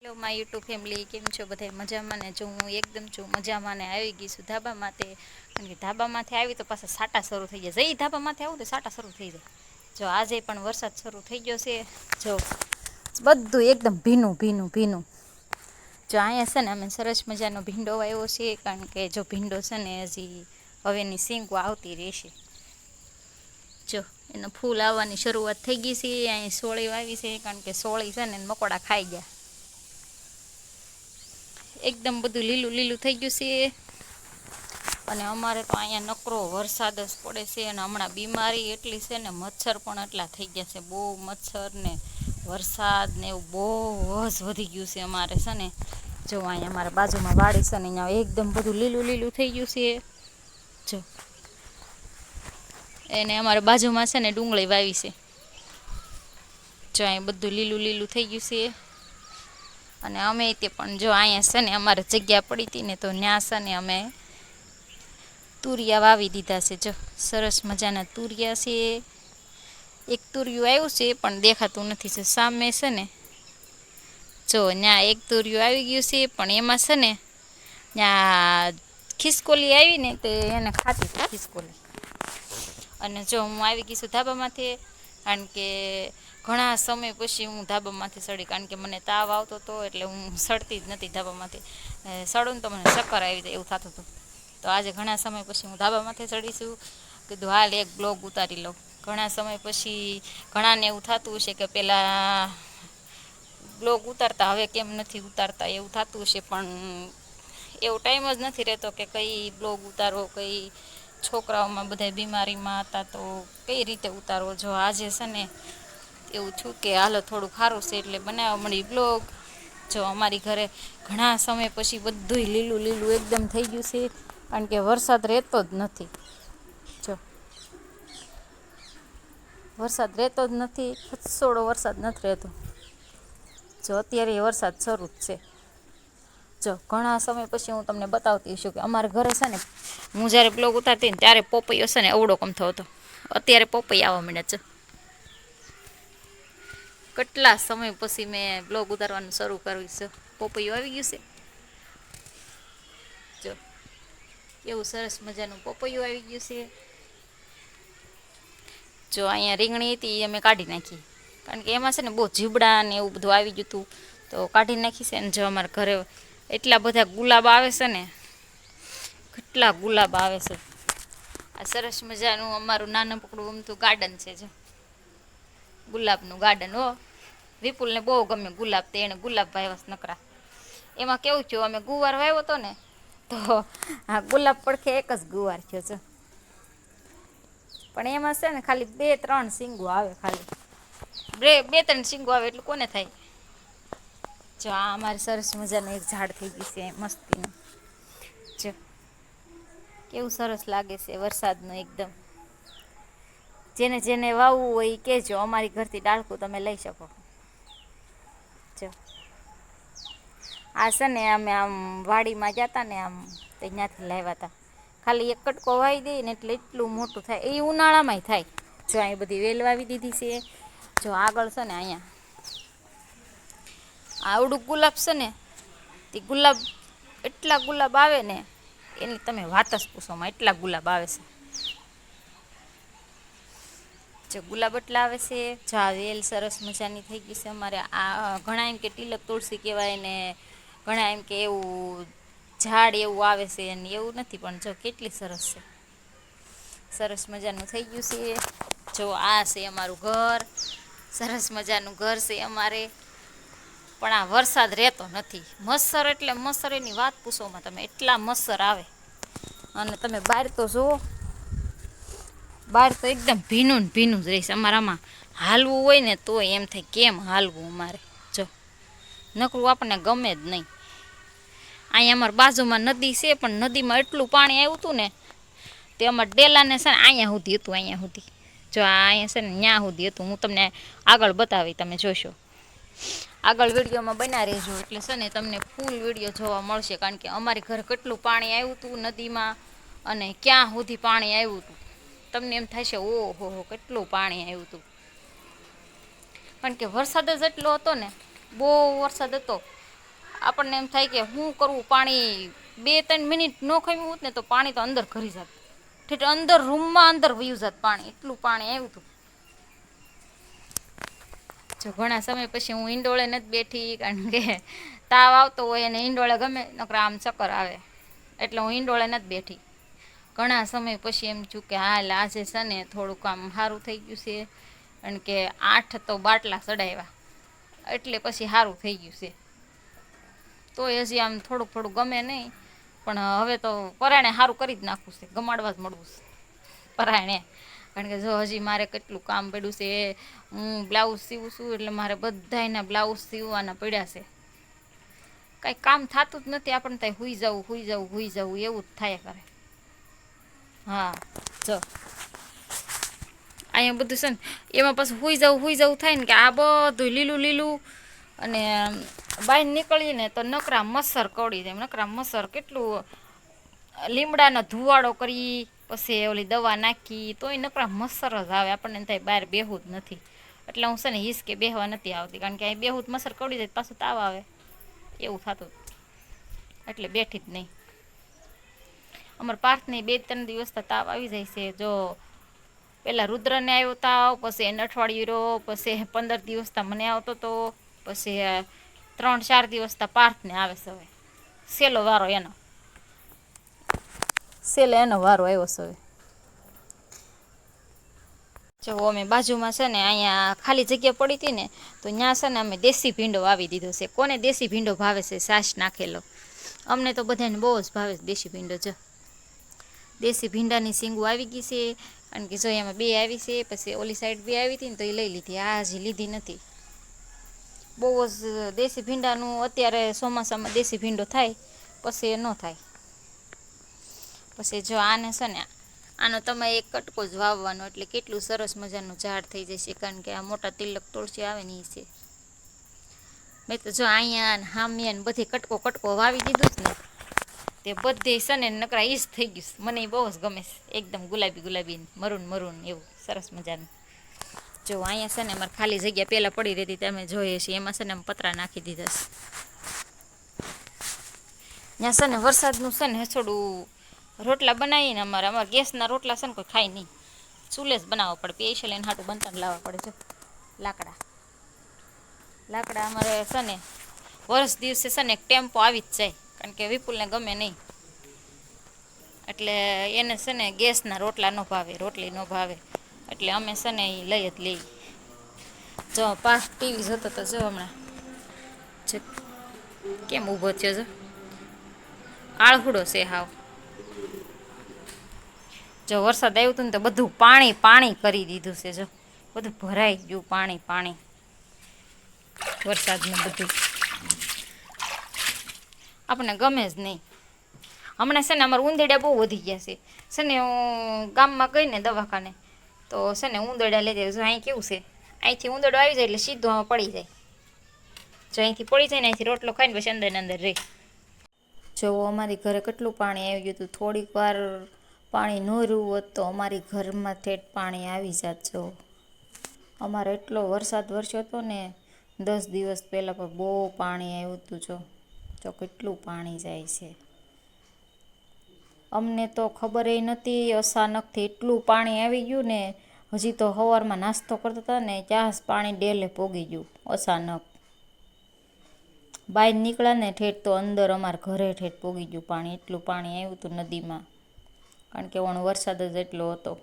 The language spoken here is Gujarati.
હેલો માય યુટ્યુબ ફેમિલી, કેમ છો બધા? મજામાં ને? જો હું એકદમ છું મજામાં ને આવી ગઈ છું ધાબામાંથી. કારણ કે ધાબામાંથી આવી તો પાછા સાટા શરૂ થઈ જાય. જઈ ધાબામાંથી આવું તો સાટા શરૂ થઈ જાય. જો આજે પણ વરસાદ શરૂ થઈ ગયો છે. જો બધું એકદમ ભીનું ભીનું ભીનું. જો અહીંયા છે ને અમે સરસ મજાનો ભીંડો વાવ્યો છે. કારણ કે જો ભીંડો છે ને હજી હવેની સિંગો આવતી રહેશે. જો એનું ફૂલ આવવાની શરૂઆત થઈ ગઈ છે. અહીં સોળી વાવી છે. કારણ કે સોળી છે ને મકોડા ખાઈ ગયા. એકદમ બધું લીલું લીલું થઈ ગયું છે. અને અમારે તો અહીંયા નકરો વરસાદ જ પડે છે. અને હમણાં બીમારી એટલી છે ને, મચ્છર પણ એટલા થઈ ગયા છે. બહુ મચ્છર ને વરસાદ ને એવું બહુ જ વધી ગયું છે અમારે છે ને. જો અહીંયા અમારા બાજુમાં વાડી છે ને, અહીંયા એકદમ બધું લીલું લીલું થઈ ગયું છે. જો એને અમારે બાજુમાં છે ને ડુંગળી વાવી છે. જો અહીં બધું લીલું લીલું થઈ ગયું છે. અને અમે તે પણ જો અહીંયા છે ને અમારે જગ્યા પડી હતી ને, તો ત્યાં છે ને અમે તુરિયા વાવી દીધા છે. જો સરસ મજાના તુરિયા છે. એક તુરિયું આવ્યું છે પણ દેખાતું નથી. છે સામે છે ને, જો ત્યાં એક તુરિયું આવી ગયું છે. પણ એમાં છે ને ત્યાં ખિસકોલી આવી ને, તે એને ખાતી હતી ખિસકોલી. અને જો હું આવી ગઈ છું ધાબામાંથી. કારણ કે ઘણા સમય પછી હું ધાબામાંથી ચડી. કારણ કે મને તાવ આવતો હતો એટલે હું સડતી જ નથી ધાબામાંથી. સડું ને તો મને ચક્કર આવી જાય એવું થતું હતું. તો આજે ઘણા સમય પછી હું ધાબામાંથી ચડીશું. કીધું હાલ એક બ્લોગ ઉતારી લઉં. ઘણા સમય પછી ઘણાને એવું થતું હશે કે પેલા બ્લોગ ઉતારતા, હવે કેમ નથી ઉતારતા એવું થતું હશે. પણ એવો ટાઈમ જ નથી રહેતો કે કઈ બ્લોગ ઉતારો, કઈ છોકરાઓમાં બધા બીમારીમાં હતા તો કઈ રીતે ઉતારવો. જો આજે છે ને એવું છું કે હાલો થોડું સારું છે એટલે બનાવવા મળી બ્લોગ. જો અમારી ઘરે ઘણા સમય પછી બધું લીલું લીલું એકદમ થઈ ગયું છે. કારણ કે વરસાદ રહેતો જ નથી. જો વરસાદ રહેતો જ નથી. ખસોડો વરસાદ નથી રહેતો. જો અત્યારે વરસાદ શરૂ જ છે. જો ઘણા સમય પછી હું તમને બતાવતી છું કે અમારા ઘરે છે ને, હું જ્યારે બ્લોગ ઉતારતી ને ત્યારે પોપૈયો છે ને અવડો કમથો હતો. અત્યારે પોપૈયા આવવા માંડ્યા છે. કેટલા સમય પછી મેં બ્લોગ ઉતારવાનું શરૂ કર્યું છે. પોપૈયું આવી ગયું છે. જો એવું સરસ મજાનું પોપૈયું આવી ગયું છે. જો અહીંયા રીંગણી હતી એ અમે કાઢી નાખી. કારણ કે એમાં છે ને બહુ જીબડા ને એવું બધું આવી ગયું હતું, તો કાઢી નાખી છે. ને જો અમારા ઘરે એટલા બધા ગુલાબ આવે છે ને, કેટલા ગુલાબ આવે છે. આ સરસ મજાનું અમારું નાનું પકડું અમથું ગાર્ડન છે. જો ગુલાબનું ગાર્ડન. હો વિપુલને બહુ ગમે ગુલાબ, તે એને ગુલાબ વાવ્યા નકરા. એમાં કેવું થયું, અમે ગુવાર વાવ્યો હતો ને, તો આ ગુલાબ પડખે એક જ ગુવાર થયો છે. પણ એમાં છે ને ખાલી 2-3 શીંગો આવે. ખાલી બે ત્રણ શીંગો આવે એટલું કોને થાય. જો આ અમારે સરસ મજાનું એક ઝાડ થઈ ગયું છે મસ્તીનું. જો કેવું સરસ લાગે છે વરસાદનું એકદમ. જેને જેને વાવવું હોય એ કહેજો, અમારી ઘરથી ડાળખું તમે લઈ શકો. જો આ છે ને અમે આમ વાડીમાં ગયા હતા ને, આમ તો ત્યાંથી લાવ્યા હતા. ખાલી એક કટકો વાવી દઈએ ને એટલે એટલું મોટું થાય. એ ઉનાળામાંય થાય. જો અહીં બધી વેલ વાવી દીધી છે. જો આગળ છે ને અહીંયા આવડું ગુલાબ છે ને, તે ગુલાબ એટલા ગુલાબ આવે ને એની તમે વાત જ પૂછોમાં, એટલા ગુલાબ આવે છે. જો ગુલાબ એટલા આવે છે. જો આ વેલ સરસ મજાની થઈ ગઈ છે અમારે. આ ઘણા એમ કે તિલક તુલસી કહેવાય ને, ઘણા એમ કે એવું ઝાડ એવું આવે છે. અને એવું નથી, પણ જો કેટલી સરસ છે. સરસ મજાનું થઈ ગયું છે. જો આ છે અમારું ઘર. સરસ મજાનું ઘર છે અમારે. પણ આ વરસાદ રહેતો નથી. મચ્છર એટલે મચ્છર એની વાત પૂછોમાં તમે, એટલા મચ્છર આવે. અને તમે બહાર તો જુઓ, બહાર તો એકદમ ભીનું ને ભીનું જ રહીશ. અમારામાં હાલવું હોય ને તો એમ થાય કેમ હાલવું અમારે. જો નકરું આપણને ગમે જ નહીં. અહીંયા અમારી બાજુમાં નદી છે, પણ નદીમાં એટલું પાણી આવ્યું હતું ને, તે અમારા ડેલાને છે ને અહીંયા સુધી હતું. અહીંયા સુધી જો આ અહીંયા છે ને ત્યાં સુધી હતું. હું તમને આગળ બતાવી, તમે જોશો. આગળ વિડીયોમાં બના રહેજો એટલે છે ને તમને ફૂલ વિડીયો જોવા મળશે. કારણ કે અમારી ઘરે કેટલું પાણી આવ્યું હતું નદીમાં, અને ક્યાં સુધી પાણી આવ્યું હતું. તમને એમ થશે ઓહો હો કેટલું પાણી આવ્યું હતું. કારણ કે વરસાદ જ એટલો હતો ને, બહુ વરસાદ હતો. આપણને એમ થાય કે શું કરવું, પાણી 2-3 મિનિટ ન ખમ્યું હોત ને તો પાણી તો અંદર ઘરી જાત, ઠેઠ અંદર રૂમમાં અંદર વયું જાત પાણી, એટલું પાણી આવ્યું હતું. જો ઘણા સમય પછી હું ઈંડોળે નથી બેઠી, કારણ કે તાવ આવતો હોય અને ઈંડોળે ગમે નકરા આમ ચક્કર આવે, એટલે હું ઈંડોળે નથી બેઠી. ઘણા સમય પછી એમ છું કે હાલ આજે છે ને થોડુંક આમ સારું થઈ ગયું છે, કારણ કે 8 તો બાટલા ચડાવ્યા, એટલે પછી સારું થઈ ગયું છે. તોય હજી આમ થોડુંક થોડુંક ગમે નહીં, પણ હવે તો પરાણે સારું કરી જ નાખવું છે, ગમાડવા જ મળવું છે પરાણે. કારણ કે જો હજી મારે કેટલું કામ પડ્યું છે. હું બ્લાઉઝ સીવું છું, એટલે મારે બધાયના બ્લાઉઝ સીવવાના પડ્યા છે. કાંઈ કામ થતું જ નથી, આપણને ત્યાં હુઈ જવું એવું જ થાય કરે. હા જો અહીંયા બધું છે ને, એમાં પાછું હુઈ જવું થાય ને, કે આ બધું લીલું લીલું, અને બહાર નીકળીને તો નકરા મચ્છર કરડી જાય. નકરા મચ્છર કેટલું લીમડાનો ધુવાડો કરી, પછી ઓલી દવા નાખી, તોય નકરા મચ્છર જ આવે. આપણને થાય બહાર બેહવું જ નથી, એટલે હું છે ને હિસકે બેહવા નથી આવતી, કારણ કે અહીં બેહું જ મચ્છર કરડી જાય, પાછું તાવ આવે એવું થતું, એટલે બેઠી જ નહીં. અમારે પાર્થને 2-3 દિવસ તાવ આવી જાય છે. જો પેલા રુદ્રને આવ્યો તાવ, પછી એને અઠવાડિયું રહ્યો, પછી 15 દિવસ મને આવતો હતો, પછી 3-4 દિવસ પાર્થને આવે છે. હવે સેલો વારો એનો વારો આવ્યો છે. જો અમે બાજુમાં છે ને અહીંયા ખાલી જગ્યા પડી હતી ને, તો ત્યાં છે ને અમે દેશી ભીંડો વાવી દીધો છે. કોને દેશી ભીંડો ભાવે છે? છાશ નાખેલો. અમને તો બધાને બહુ જ ભાવે છે દેશી ભીંડો. જો દેશી ભીંડાની સીંગું આવી ગઈ છે, કારણ કે જો એમાં 2 આવી છે, પછી ઓલી સાઈડ 2 આવી હતી ને તો એ લઈ લીધી, આ હજી લીધી નથી. બહુ જ દેશી ભીંડાનું અત્યારે ચોમાસામાં દેશી ભીંડો થાય, પછી એ ન થાય. પછી જો આને છે ને, આનો તમે એક કટકો જ વાવવાનો, એટલે કેટલું સરસ મજાનું ઝાડ થઈ જશે, કારણ કે આ મોટા તિલક તુલસી આવે ને એ છે. મેં તો જો અહીંયા હામિયા બધી કટકો વાવી દીધું જ ને, તે બધે છે ને નકરા ઈ જ થઈ ગયું. મને એ બહુ જ ગમે છે, એકદમ ગુલાબી મરૂન એવું સરસ મજાનું. જો અહીંયા છે ને અમારે ખાલી જગ્યા પહેલાં પડી રહેતી, તમે જોઈએ છીએ, એમાં છે ને પતરા નાખી દીધા છે. ત્યાં છે ને વરસાદનું છે ને થોડું રોટલા બનાવીને, અમારે ગેસના રોટલા છે ને કોઈ ખાય નહીં, ચૂલે જ બનાવવા પડે. પેશલ એને હાટું બનતા લાવવા પડે. જો લાકડા અમારે છે ને વર્ષ દિવસે છે ને એક ટેમ્પો આવી જ જાય, કારણ કે વિપુલને ગમે નહીં, એટલે એને છે ને ગેસના રોટલા ન ભાવે, રોટલી ન ભાવે, એટલે અમે છે ને એ લઈ જ લઈ. જો પાછ ટીવી જોતો તો જો હમણાં કેમ ઊભો થયો? જો આળહુડો છે હાવ. જો વરસાદ આવ્યું હતું ને તો બધું પાણી કરી દીધું છે. જો બધું ભરાઈ ગયું, પાણી વરસાદનું બધું આપણને ગમે જ નહીં. હમણાં છે ને અમારે ઉંદેડા બહુ વધી ગયા છે ને હું ગામમાં ગઈ ને દવાખાને, તો છે ને ઉંદેડા લેતી. જો અહીં કેવું છે, અહીંથી ઉંદેડો આવી જાય એટલે સીધો આમાં પડી જાય. જો અહીંથી પડી જાય ને, અહીંથી રોટલો ખાઈને પછી અંદર ને અંદર રહી. જો અમારી ઘરે કેટલું પાણી આવી ગયું હતું. થોડીક વાર પાણી ન રહ્યું હોત તો અમારી ઘરમાં ઠેઠ પાણી આવી જાત. જો અમારે એટલો વરસાદ વરસ્યો હતો ને 10 દિવસ પહેલાં, પણ બહુ પાણી આવ્યું હતું. જો કેટલું પાણી જાય છે. અમને તો ખબર ય નથી, અચાનકથી એટલું પાણી આવી ગયું ને. હજી તો સવારમાં નાસ્તો કરતા હતા ને ત્યાં જ પાણી ડેલે પોગી ગયું. અચાનક બહાર નીકળ્યા ને ઠેઠ તો અંદર અમારા ઘરે ઠેઠ પોગી ગયું પાણી. એટલું પાણી આવ્યું હતું નદીમાં, કારણ કે વરસાદ જ એટલો હતો.